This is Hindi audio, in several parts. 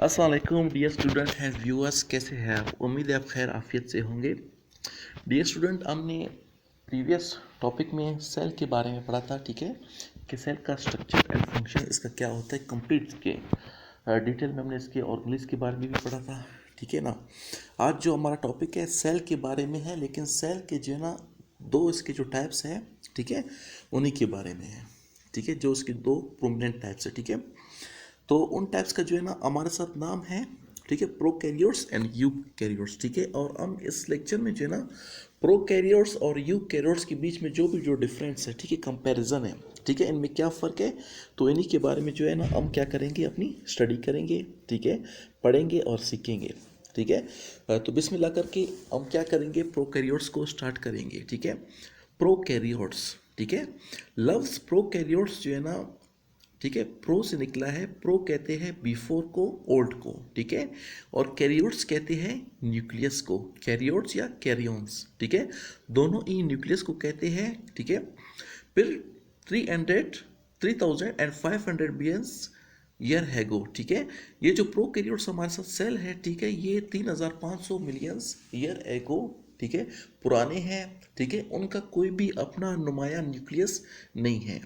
अस्सलाम वालेकुम डियर स्टूडेंट एंड व्यूअर्स, कैसे हैं आप? उम्मीद है आप खैर आफियत से होंगे। डियर स्टूडेंट, हमने प्रीवियस टॉपिक में सेल के बारे में पढ़ा था, ठीक है, कि सेल का स्ट्रक्चर एंड फंक्शन इसका क्या होता है कंप्लीट के डिटेल में हमने इसके ऑर्गेनेल्स के बारे में भी पढ़ा था, ठीक है ना। आज जो हमारा टॉपिक है सेल के बारे में है, लेकिन सेल के जो है ना दो इसके जो टाइप्स हैं, ठीक है, उन्हीं के बारे में है, ठीक है, जो इसके दो प्रोमिनेंट टाइप्स है, ठीक है। तो उन टाइप्स का जो है ना हमारे साथ नाम है, ठीक है, प्रोकैरियोट्स एंड यूकैरियोट्स, ठीक है। और हम इस लेक्चर में जो है ना प्रोकैरियोट्स और यूकैरियोट्स के बीच में जो डिफरेंस है, ठीक है, कंपैरिजन है, ठीक है, इनमें क्या फ़र्क है, तो इन्हीं के बारे में जो है ना हम क्या करेंगे, अपनी स्टडी करेंगे, ठीक है, पढ़ेंगे और सीखेंगे, ठीक है। तो बिस्मिल्लाह करके हम क्या करेंगे, प्रोकैरियोट्स को स्टार्ट करेंगे, ठीक है। प्रोकैरियोट्स, ठीक है, लफ्ज़ प्रोकैरियोट्स जो है ना, ठीक है, प्रो से निकला है। प्रो कहते हैं बिफोर को, ओल्ड को, ठीक है, और कैरियोट्स कहते हैं न्यूक्लियस को, कैरियोट्स या कैरियोन्स, ठीक है, दोनों ही न्यूक्लियस को कहते हैं, ठीक है। फिर 3,500 बिलियंस ईयर हैगो, ठीक है, ये जो प्रो कैरियोट्स हमारे साथ सेल है, ठीक है, ये 3,500 मिलियंस ईयर एगो, ठीक है, पुराने हैं, ठीक है, उनका कोई भी अपना नुमाया न्यूक्लियस नहीं है,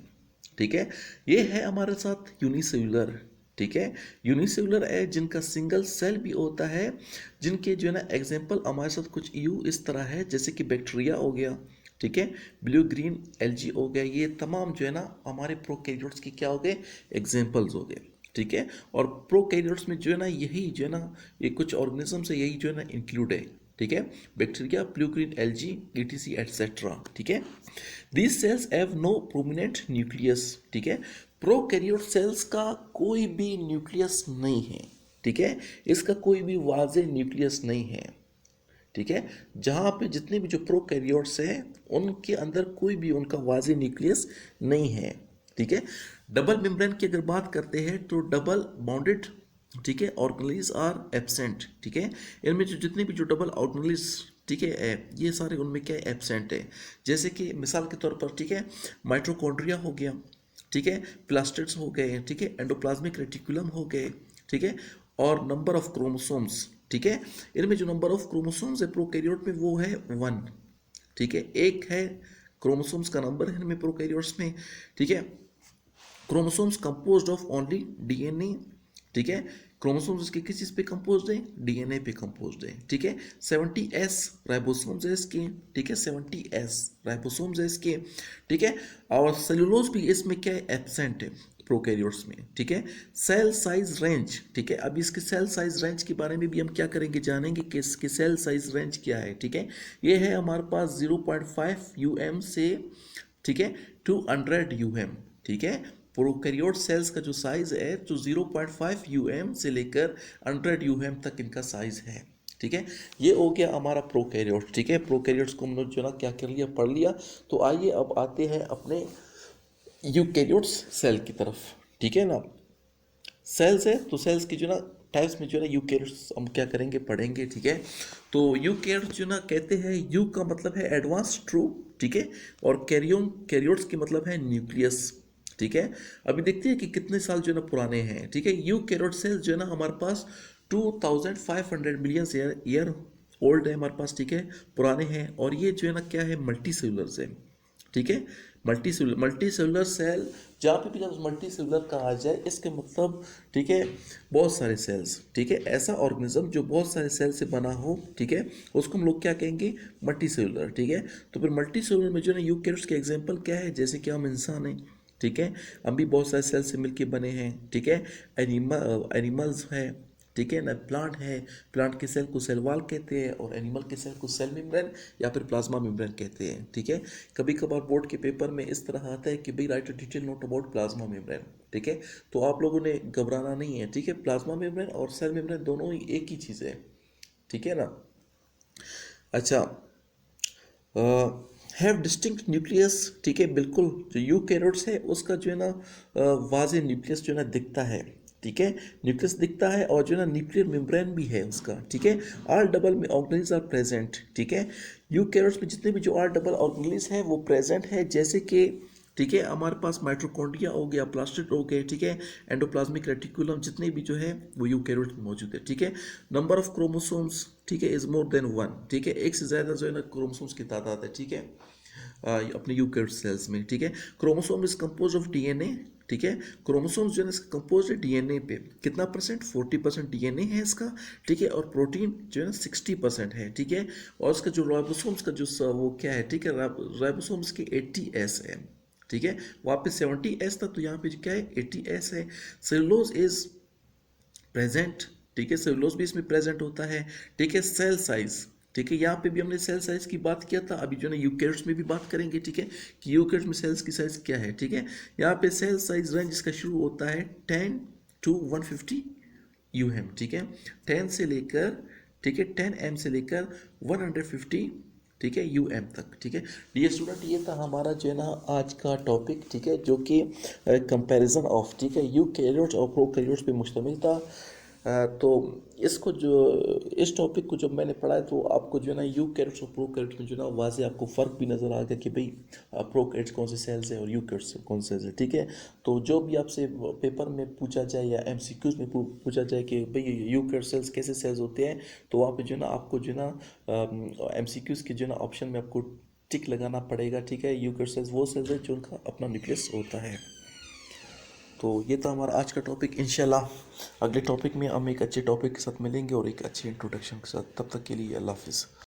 ठीक है। ये है हमारे साथ यूनिसेलुलर, ठीक है, यूनिसेलुलर है जिनका सिंगल सेल भी होता है, जिनके जो है ना एग्जांपल हमारे साथ कुछ यू इस तरह है, जैसे कि बैक्टीरिया हो गया, ठीक है, ब्लू ग्रीन एल्गी हो गया, ये तमाम जो है ना हमारे प्रोकैरियोट्स की क्या हो गए, एग्जांपल्स हो गए, ठीक है। और प्रोकैरियोट्स में जो है ना यही जो है ना ये कुछ ऑर्गेनिज्म है, यही जो है ना इंक्लूड है, ठीक है, bacteria, blue green algae, ETC etcetera, ठीक है। These cells have no prominent nucleus, ठीक है, प्रोकैरियोट सेल्स का कोई भी न्यूक्लियस नहीं है, ठीक है, इसका कोई भी वाज़े न्यूक्लियस नहीं है, ठीक है। जहाँ पे जितने भी जो प्रोकैरियोट्स हैं उनके अंदर कोई भी उनका वाज़े न्यूक्लियस नहीं है, ठीक है। डबल मेम्ब्रेन की अगर बात करते हैं तो डबल बाउंडेड, ठीक है, ऑर्गेनेल्स आर एब्सेंट, ठीक है, इनमें जो जितने भी जो डबल ऑर्गेनेल्स, ठीक है, ये सारे उनमें क्या एब्सेंट है। जैसे कि मिसाल के तौर पर, ठीक है, माइटोकॉन्ड्रिया हो गया, ठीक है, प्लास्टिड्स हो गए, ठीक है, एंडोप्लाज्मिक रेटिकुलम हो गए, ठीक है, और नंबर ऑफ क्रोमोसोम्स, ठीक है, इनमें जो नंबर ऑफ क्रोमोसोम्स है प्रोकैरियोट में वो है 1, ठीक है, एक है क्रोमोसोम्स का नंबर है इनमें प्रोकैरियोट्स में, ठीक है। Chromosomes composed of only DNA, ठीक है, क्रोमोसोम्स इसके किस चीज़ पे कंपोज्ड है, डीएनए पे कंपोज्ड है, ठीक है। 70s राइबोसोम्स है इसके, ठीक है, 70s राइबोसोम्स है इसके, ठीक है, और सेलुलोज भी इसमें क्या है, एब्सेंट है प्रोकैरियोट्स में, ठीक है। सेल साइज रेंज, ठीक है, अब इसके सेल साइज रेंज के बारे में भी हम क्या करेंगे, जानेंगे कि इसके सेल साइज रेंज क्या है, ठीक है। ये है हमारे पास 0.5 UM से, ठीक है, 200 UM, ठीक है। प्रोकैरियोट सेल्स का जो साइज है तो 0.5 UM से लेकर 100 UM तक इनका साइज है, ठीक है। ये हो गया हमारा प्रोकैरियोट, ठीक है, प्रोकैरियोट्स को हमने जो ना क्या कर लिया, पढ़ लिया। तो आइए अब आते हैं अपने यूकैरियोट्स सेल की तरफ, ठीक है ना। सेल्स है तो सेल्स की जो ना टाइप्स में जो है ना यूकैरियोट्स हम क्या करेंगे, पढ़ेंगे, ठीक है। तो यूकैरियोट्स जो ना कहते हैं, यू का मतलब है एडवांस ट्रू, ठीक है, और कैरियोट्स की मतलब है न्यूक्लियस, ठीक है। अभी देखते हैं कि कितने साल जो है ना पुराने हैं, ठीक है। यूकैरियोट सेल्स जो है ना हमारे पास 2500 मिलियन ईयर ओल्ड है हमारे पास, ठीक है, पुराने हैं, और ये जो है ना क्या है, मल्टी सेलुलर है, ठीक है। मल्टी सेलुलर सेल, जहाँ पे भी जब मल्टी सेलुलर कहा जाए इसके मतलब, ठीक है, बहुत सारे सेल्स, ठीक है, ऐसा ऑर्गेनिज्म जो बहुत सारे सेल से बना हो, ठीक है, उसको हम लोग क्या कहेंगे, मल्टी सेलुलर, ठीक है। तो फिर मल्टी सेलुलर में जो है ना यूकैरियोट्स के एग्जांपल क्या है, जैसे कि हम इंसान हैं, ठीक है, हम भी बहुत सारे सेल से मिलके बने हैं, ठीक है। एनिमल्स है, ठीक है ना, प्लांट है, प्लांट के सेल को सेल वॉल कहते हैं, और एनिमल के सेल को सेल मेम्ब्रेन या फिर प्लाज्मा मेम्ब्रेन कहते हैं, ठीक है। कभी कभार बोर्ड के पेपर में इस तरह आता है कि भाई right a detail note about plasma membrane, ठीक है, तो आप लोगों ने घबराना नहीं है, ठीक है, प्लाज्मा मेम्ब्रेन और सेल मेम्ब्रेन दोनों ही एक ही चीज़ है, ठीक है ना। अच्छा, हैव डिस्टिंक्ट न्यूक्लियस, ठीक है, बिल्कुल, जो यूकैरियोट्स है उसका जो है ना वाज़े न्यूक्लियस जो है ना दिखता है, ठीक है, न्यूक्लियस दिखता है, और जो है ना न्यूक्लियर मेम्ब्रेन भी है उसका, ठीक है। आर डबल में ऑर्गेनेल्स आर प्रेजेंट, ठीक है, यूकैरियोट्स में जितने भी जो आर डबल ऑर्गेनेल्स है वो प्रेजेंट है, जैसे कि ठीक है, हमारे पास माइटोकॉन्ड्रिया हो गया, प्लास्टिड हो गए, ठीक है, एंडोप्लाज्मिक रेटिकुलम, जितने भी जो है वो यूकैरियोट में मौजूद है, ठीक है। नंबर ऑफ क्रोमोसोम्स, ठीक है, इज मोर देन वन, ठीक है, एक से ज़्यादा जो है ना क्रोमोसोम्स की तादाद है, ठीक है, अपने यूकैरियोट सेल्स में, ठीक है। Chromosome is compose of DNA, ठीक है, क्रोमोसोम्स जो है कंपोज है डीएनए पे, कितना परसेंट, 40% डीएनए है इसका, ठीक है, और प्रोटीन जो है ना 60% है, ठीक है। और इसका जो राइबोसोम्स का जो वो क्या है, ठीक है, राइबोसोम्स की 80S है, ठीक है, वहाँ पे 70S था, तो यहाँ पे क्या है 80S है। सेलुलोज इज प्रेजेंट, ठीक है, सेलुलोज भी इसमें प्रेजेंट होता है, ठीक है। सेल साइज, ठीक है, यहाँ पे भी हमने सेल साइज की बात किया था, अभी जो है यूकैरियोट्स में भी बात करेंगे, ठीक है, कि यूकैरियोट्स में सेल्स की साइज क्या है, ठीक है। यहाँ पे सेल साइज रेंज इसका शुरू होता है 10 to 150 यूएम, ठीक है, 10 से लेकर, ठीक है, 10 एम से लेकर 150, ठीक है, यूएम तक, ठीक है। डियर स्टूडेंट, ये था हमारा जो है ना आज का टॉपिक, ठीक है, जो कि कंपैरिजन ऑफ, ठीक है, यूकैरियोट्स और प्रोकैरियोट्स पे मुश्तमिल था। तो इसको जो इस टॉपिक को जब मैंने पढ़ा है तो आपको जो है ना यूकैरियोट्स और प्रोकैरियोट्स में जो है ना वाज़े आपको फ़र्क भी नज़र आ गया कि भाई प्रोकैरियोट्स कौन से सेल्स है और यूकैरियोट्स कौन से सेल्स है, ठीक है। तो जो भी आपसे पेपर में पूछा जाए या एमसीक्यूज में पूछा जाए कि भाई यूकैरियोट सेल्स कैसे सेल्स होते हैं, तो वहाँ पे जो है ना आपको जो है ना एमसीक्यूज के जो है ना ऑप्शन में आपको टिक लगाना पड़ेगा, ठीक है। यूकैरियोट सेल्स वो सेल्स है जो उनका अपना न्यूक्लियस होता है। तो ये था हमारा आज का टॉपिक। इंशाल्लाह अगले टॉपिक में हम एक अच्छे टॉपिक के साथ मिलेंगे और एक अच्छे इंट्रोडक्शन के साथ। तब तक के लिए अल्लाह हाफिज़।